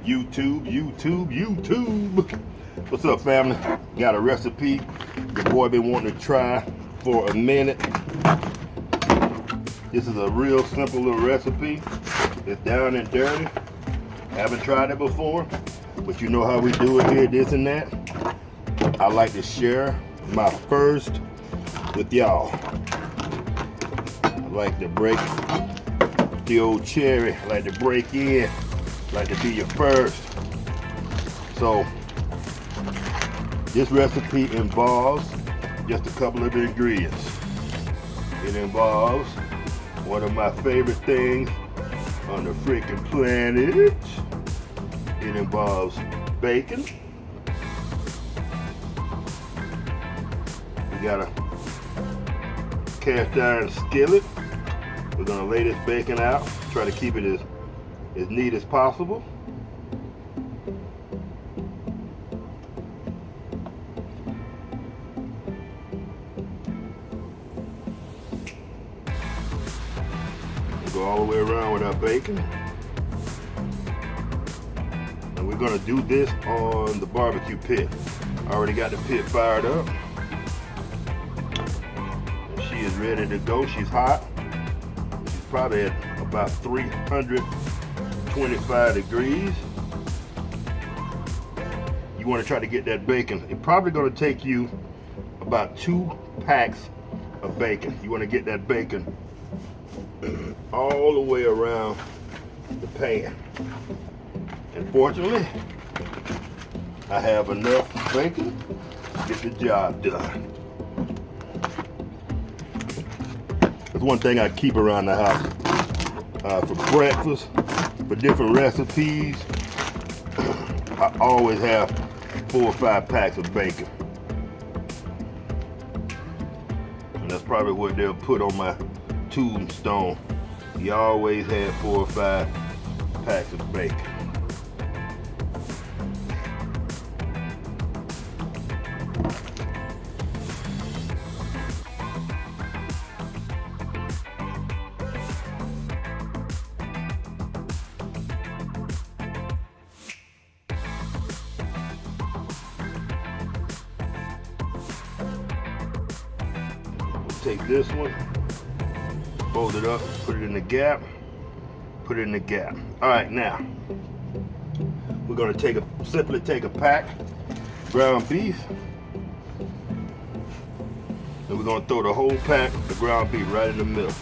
YouTube. What's up, family? Got a recipe the boy been wanting to try for a minute. This is a real simple little recipe. It's down and dirty. Haven't tried it before, but you know how we do it here, this and that. I like to share my first with y'all. I like to break the old cherry. I like to break in. I like to be your first. So this recipe involves just a couple of ingredients. It involves one of my favorite things on the freaking planet. It involves bacon. We got a cast iron skillet. We're gonna lay this bacon out, try to keep it as neat as possible. We'll go all the way around with our bacon. And we're gonna do this on the barbecue pit. I already got the pit fired up. And she is ready to go. She's hot. She's probably at about 325 degrees. You want to try to get that bacon. It's probably going to take you about 2 packs of bacon. You want to get that bacon all the way around the pan. And fortunately, I have enough bacon to get the job done. That's one thing I keep around the house for breakfast, for different recipes. I always have 4 or 5 packs of bacon. And that's probably what they'll put on my tombstone. You always have 4 or 5 packs of bacon. Take this one, fold it up, put it in the gap, put it in the gap. All right, now we're gonna simply take a pack ground beef, and we're gonna throw the whole pack of ground beef right in the middle.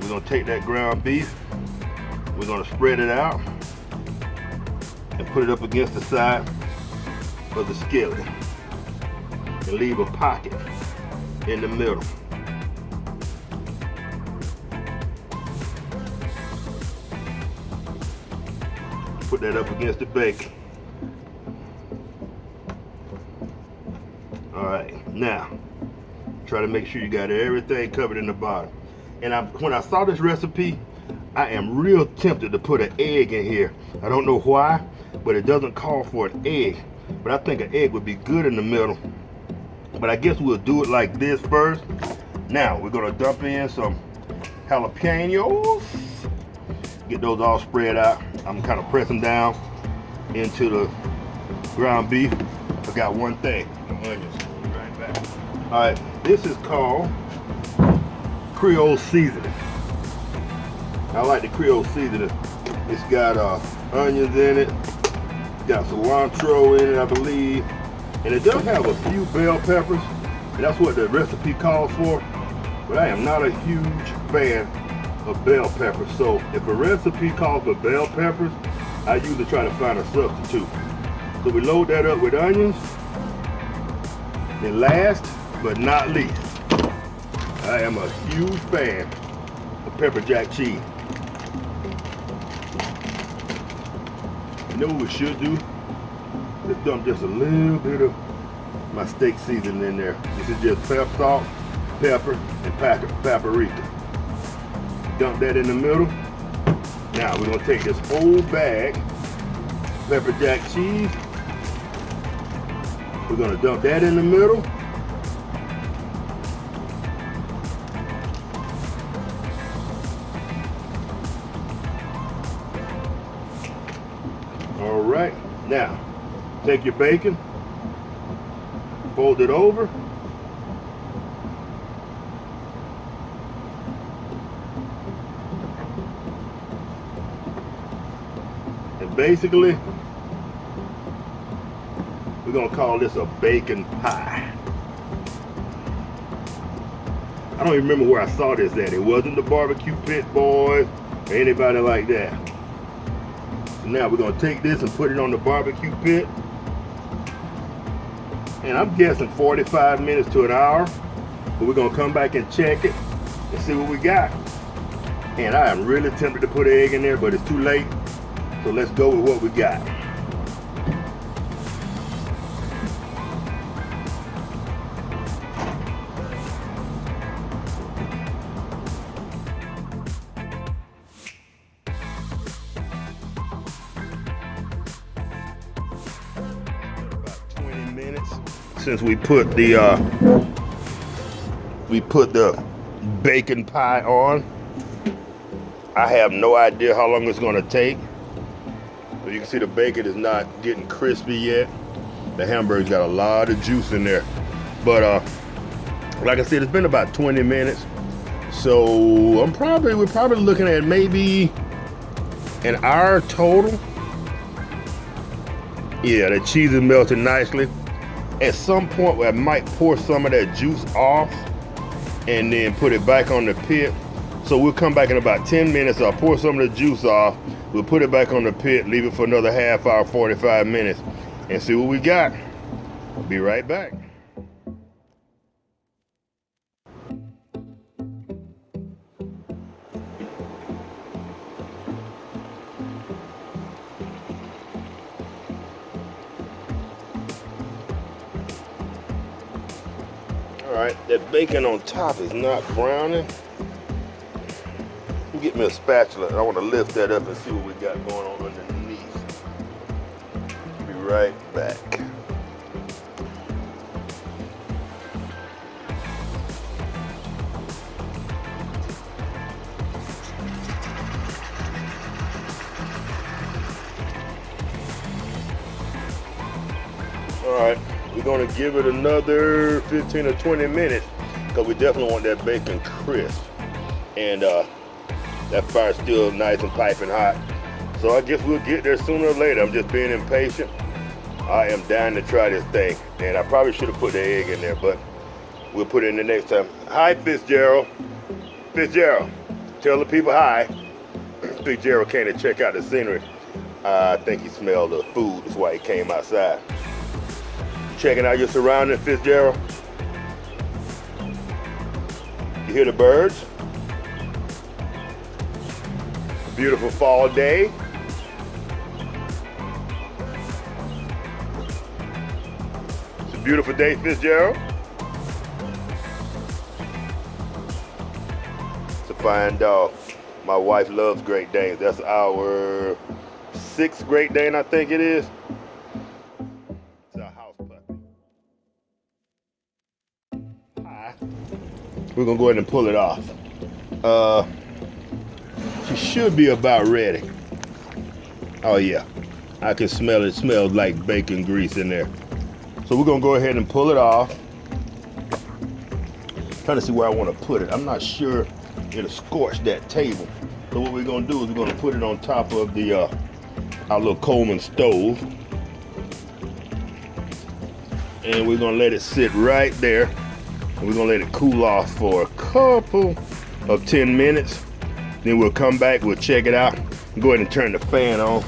We're gonna take that ground beef, we're gonna spread it out and put it up against the side of the skillet and leave a pocket in the middle. Put that up against the bacon. All right, now try to make sure you got everything covered in the bottom. And when I saw this recipe, I am real tempted to put an egg in here. I don't know why, but it doesn't call for an egg. But I think an egg would be good in the middle. But I guess we'll do it like this first. Now we're gonna dump in some jalapenos. Get those all spread out. I'm kind of pressing down into the ground beef. Forgot one thing, the onions. Right back. All right, this is called Creole seasoning. I like the Creole seasoning. It's got onions in it. Got cilantro in it, I believe. And it does have a few bell peppers, and that's what the recipe calls for. But I am not a huge fan of bell peppers. So if a recipe calls for bell peppers, I usually try to find a substitute. So we load that up with onions. And last but not least, I am a huge fan of pepper jack cheese. You know what we should do? Just dump just a little bit of my steak seasoning in there. This is just salt, pepper, and paprika. Dump that in the middle. Now we're gonna take this whole bag of pepper jack cheese. We're gonna dump that in the middle. All right, now take your bacon, fold it over, and basically we're gonna call this a bacon pie. I don't even remember where I saw this at. It wasn't the Barbecue Pit Boys or anybody like that. So now we're gonna take this and put it on the barbecue pit. And I'm guessing 45 minutes to an hour. But we're gonna come back and check it and see what we got. And I am really tempted to put an egg in there, but it's too late. So let's go with what we got. Since we put the bacon pie on, I have no idea how long it's gonna take. But you can see the bacon is not getting crispy yet. The hamburger's got a lot of juice in there. But like I said, it's been about 20 minutes. So we're probably looking at maybe an hour total. Yeah, the cheese is melted nicely. At some point, I might pour some of that juice off and then put it back on the pit. So we'll come back in about 10 minutes. I'll pour some of the juice off. We'll put it back on the pit, leave it for another half hour, 45 minutes, and see what we got. I'll be right back. All right, that bacon on top is not browning. Get me a spatula. I want to lift that up and see what we got going on underneath. Be right back. All right, we're gonna give it another 15 or 20 minutes because we definitely want that bacon crisp. And that fire's still nice and piping hot. So I guess we'll get there sooner or later. I'm just being impatient. I am dying to try this thing. And I probably should have put the egg in there, but we'll put it in the next time. Hi, Fitzgerald. Fitzgerald, tell the people hi. Fitzgerald came to check out the scenery. I think he smelled the food. That's why he came outside. Checking out your surroundings, Fitzgerald. You hear the birds? Beautiful fall day. It's a beautiful day, Fitzgerald. It's a fine dog. My wife loves Great Danes. That's our 6th Great Dane, I think it is. It's our house puppy. Hi. We're gonna go ahead and pull it off. She should be about ready. Oh yeah, I can smell it. It smells like bacon grease in there. So we're gonna go ahead and pull it off. Trying to see where I want to put it. I'm not sure it'll scorch that table. So what we're gonna do is we're gonna put it on top of the our little Coleman stove, and we're gonna let it sit right there. And we're gonna let it cool off for a couple of 10 minutes. Then we'll come back, we'll check it out, and go ahead and turn the fan on.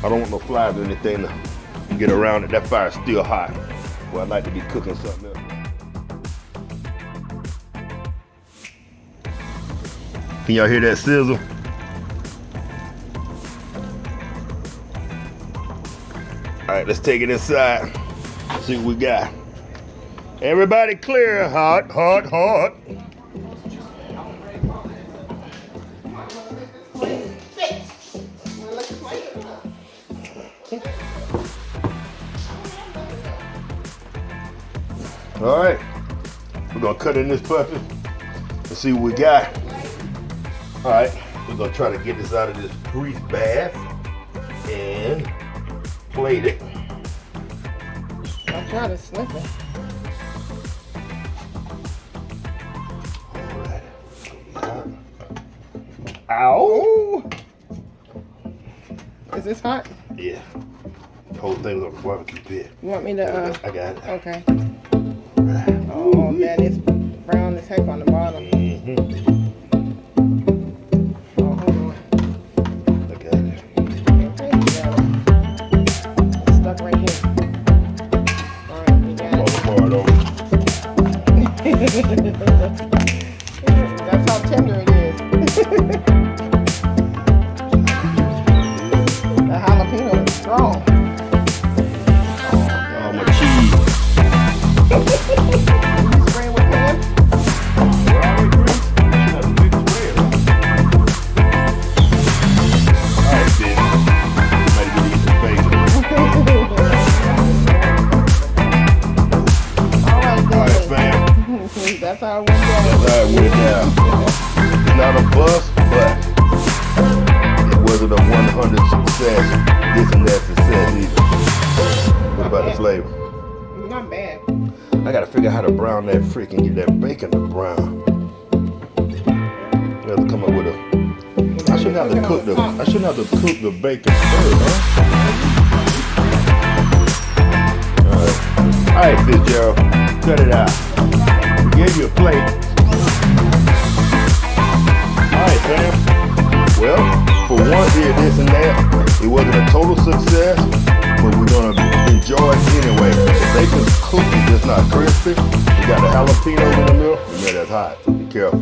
I don't want no flies or anything to get around it. That fire's still hot. Well, I'd like to be cooking something else. Can y'all hear that sizzle? All right, let's take it inside. See what we got. Everybody clear. Hot, hot, hot. All right, we're gonna cut in this puppy and see what we got. All right, we're gonna try to get this out of this grease bath, and plate it. I try to slip it. Alright. Ow! Is this hot? Yeah. The whole thing was on the barbecue pit. You want me to? I got it. Okay. Oh man, it's brown as heck on the bottom. Oh, hold on. I got it. Okay, you got it. It's stuck right here. Alright, you got it. That's how tender it is. The jalapeno is strong. Oh, my cheese. You spray with pan? Alright, bitch. Might get eat some bacon. Alright, fam. That's how it went down. That's how it went down. It's not a bust, but it wasn't a 100 success. This and that success either. What about the flavor? Not bad. I gotta figure out how to brown that freaking get that bacon to brown. You have to come up with a. I shouldn't have to cook the. I shouldn't have to cook the bacon first, huh? All right, Fitzgerald, cut it out. We gave you a plate. All right, fam. Well, for one, did this and that. It wasn't a total success, but we're gonna enjoy it anyway. The bacon's cooked, it's just not crispy. We got the jalapenos in the middle. Yeah, that's hot. So be careful.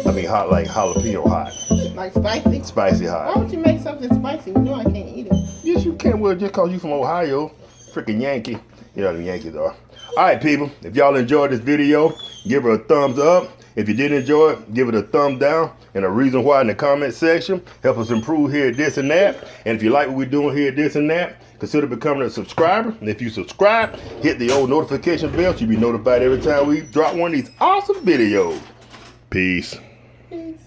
I mean, hot like jalapeno hot. Like spicy? Spicy Why hot. would you make something spicy? You know I can't eat it. Yes, you can. Well, just cause you from Ohio, freaking Yankee. You know what the Yankees are. All right, people. If y'all enjoyed this video, give it a thumbs up. If you didn't enjoy it, give it a thumb down and a reason why in the comment section. Help us improve here at This and That. And if you like what we're doing here at This and That, consider becoming a subscriber. And if you subscribe, hit the old notification bell so you'll be notified every time we drop one of these awesome videos. Peace. Peace.